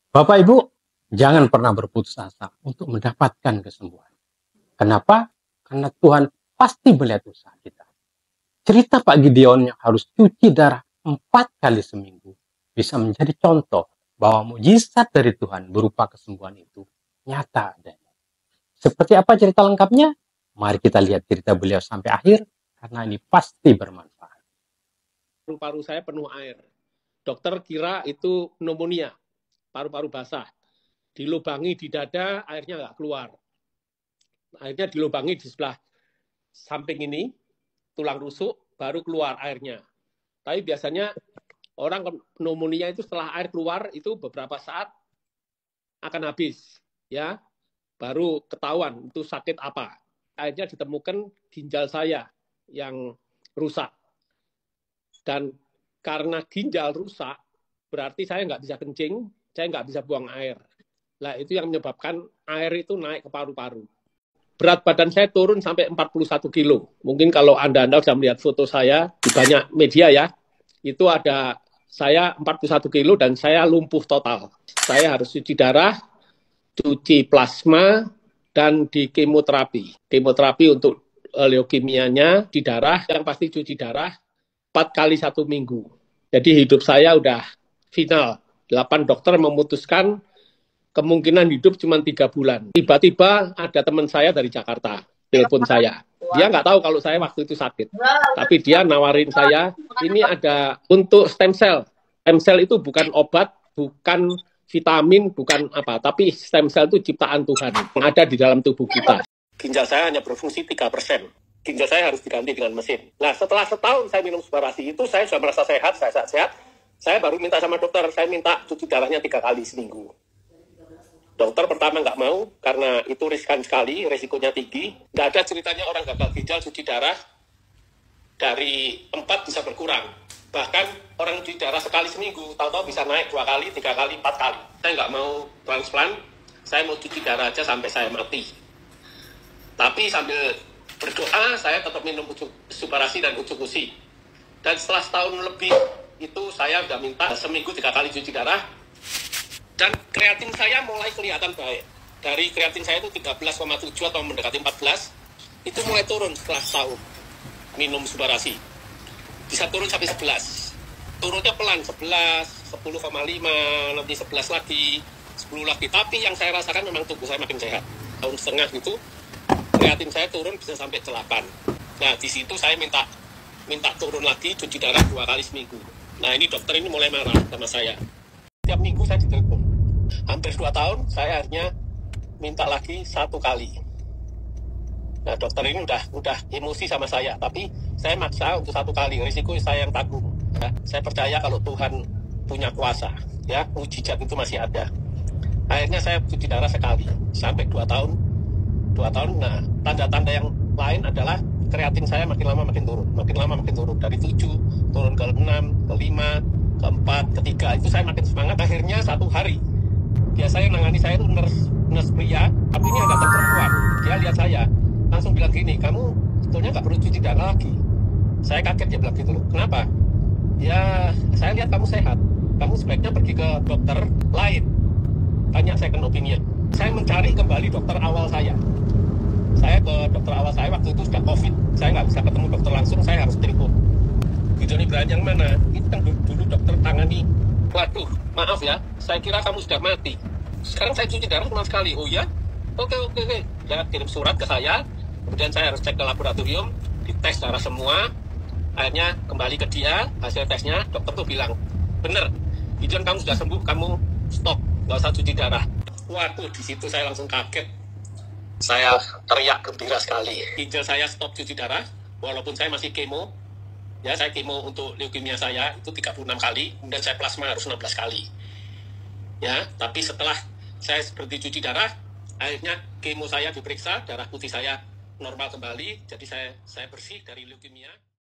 Bapak Ibu, jangan pernah berputus asa untuk mendapatkan kesembuhan. Kenapa? Karena Tuhan pasti melihat usaha kita. Cerita Pak Gideon yang harus cuci darah 4 kali seminggu bisa menjadi contoh bahwa mujizat dari Tuhan berupa kesembuhan itu nyata adanya. Seperti apa cerita lengkapnya? Mari kita lihat cerita beliau sampai akhir, karena ini pasti bermanfaat. Paru-paru saya penuh air. Dokter kira itu pneumonia, paru-paru basah. Dilubangi di dada, airnya nggak keluar. Akhirnya dilubangi di sebelah samping ini, tulang rusuk, baru keluar airnya. Tapi biasanya orang pneumonia itu setelah air keluar, itu beberapa saat akan habis. Ya, baru ketahuan itu sakit apa. Akhirnya ditemukan ginjal saya yang rusak. Dan karena ginjal rusak, berarti saya nggak bisa kencing, saya nggak bisa buang air. Nah, itu yang menyebabkan air itu naik ke paru-paru. Berat badan saya turun sampai 41 kilo. Mungkin kalau Anda sudah melihat foto saya di banyak media ya, itu ada saya 41 kilo dan saya lumpuh total. Saya harus cuci darah, cuci plasma, dan di kemoterapi. Kemoterapi untuk leukemianya di darah, yang pasti cuci darah 4 kali 1 minggu. Jadi hidup saya udah final. 8 dokter memutuskan kemungkinan hidup cuma 3 bulan. Tiba-tiba ada teman saya dari Jakarta, telepon saya. Dia nggak tahu kalau saya waktu itu sakit. Tapi dia nawarin saya, ini ada untuk stem cell. Stem cell itu bukan obat, bukan vitamin, bukan apa. Tapi stem cell itu ciptaan Tuhan yang ada di dalam tubuh kita. Ginjal saya hanya berfungsi 3%. Ginjal saya harus diganti dengan mesin. Nah, setelah setahun saya minum Subarasi itu, saya sudah merasa sehat, saya sehat. Saya baru minta sama dokter, saya minta cuci darahnya 3 kali seminggu. Dokter pertama nggak mau, karena itu riskan sekali, resikonya tinggi. Nggak ada ceritanya orang gagal ginjal cuci darah dari 4 bisa berkurang. Bahkan orang cuci darah sekali seminggu, tahu-tahu bisa naik 2 kali, 3 kali, 4 kali. Saya nggak mau transplant, saya mau cuci darah aja sampai saya mati. Tapi sambil berdoa, saya tetap minum Subarasi dan Ucuk Usi. Dan setelah setahun lebih, itu saya udah minta seminggu 3 kali cuci darah. Dan kreatin saya mulai kelihatan baik. Dari kreatin saya itu 13,7 atau mendekati 14, itu mulai turun setelah setahun minum Subarasi. Bisa turun sampai 11. Turunnya pelan, 11, 10,5, nanti 11 lagi, 10 lagi. Tapi yang saya rasakan memang tubuh saya makin sehat. Tahun setengah gitu, kreatin saya turun bisa sampai 8. Nah, di situ saya minta turun lagi, cuci darah 2 kali seminggu. Nah, ini dokter ini mulai marah sama saya. Tiap minggu saya ditelepon. Hampir 2 tahun, saya akhirnya minta lagi 1 kali. Nah, dokter ini udah emosi sama saya, tapi saya maksa untuk 1 kali. Risiko saya yang tanggung. Ya, saya percaya kalau Tuhan punya kuasa, ya, mujizat itu masih ada. Akhirnya saya cuci darah sekali, sampai 2 tahun. 2 tahun, nah, tanda-tanda yang lain adalah kreatin saya makin lama makin turun. Makin lama makin turun. Dari 7, turun ke 6, ke 5, ke 4, ke 3. Itu saya makin semangat. Akhirnya 1 hari, biasanya nangani saya itu nurse pria, tapi ini ada dokter perempuan. Dia lihat saya, langsung bilang gini, kamu sebetulnya nggak perlu cuci darah lagi. Saya kaget, dia bilang gitu loh. Kenapa? Ya, saya lihat kamu sehat. Kamu sebaiknya pergi ke dokter lain. Tanya second opinion. Saya mencari kembali dokter awal saya. Saya ke dokter awal saya waktu itu sudah COVID. Saya nggak bisa ketemu dokter langsung, saya harus telepon. Gideon Ibrahim yang mana? Itu kan dulu dokter tangani. Waduh, maaf ya, saya kira kamu sudah mati. Sekarang saya cuci darah cuma sekali. Oh ya? Oke. Dia kirim surat ke saya, kemudian saya harus cek ke laboratorium, dites darah semua. Akhirnya kembali ke dia, hasil tesnya, dokter tuh bilang, bener, Gideon kamu sudah sembuh, kamu stop, nggak usah cuci darah. Waduh, di situ saya langsung kaget. Saya teriak gembira sekali. Ginjal saya stop cuci darah, walaupun saya masih kemo. Ya, saya kemo untuk leukemia saya itu 36 kali, kemudian saya plasma harus 16 kali. Ya, tapi setelah saya berhenti cuci darah, akhirnya kemo saya diperiksa, darah putih saya normal kembali, jadi saya bersih dari leukemia.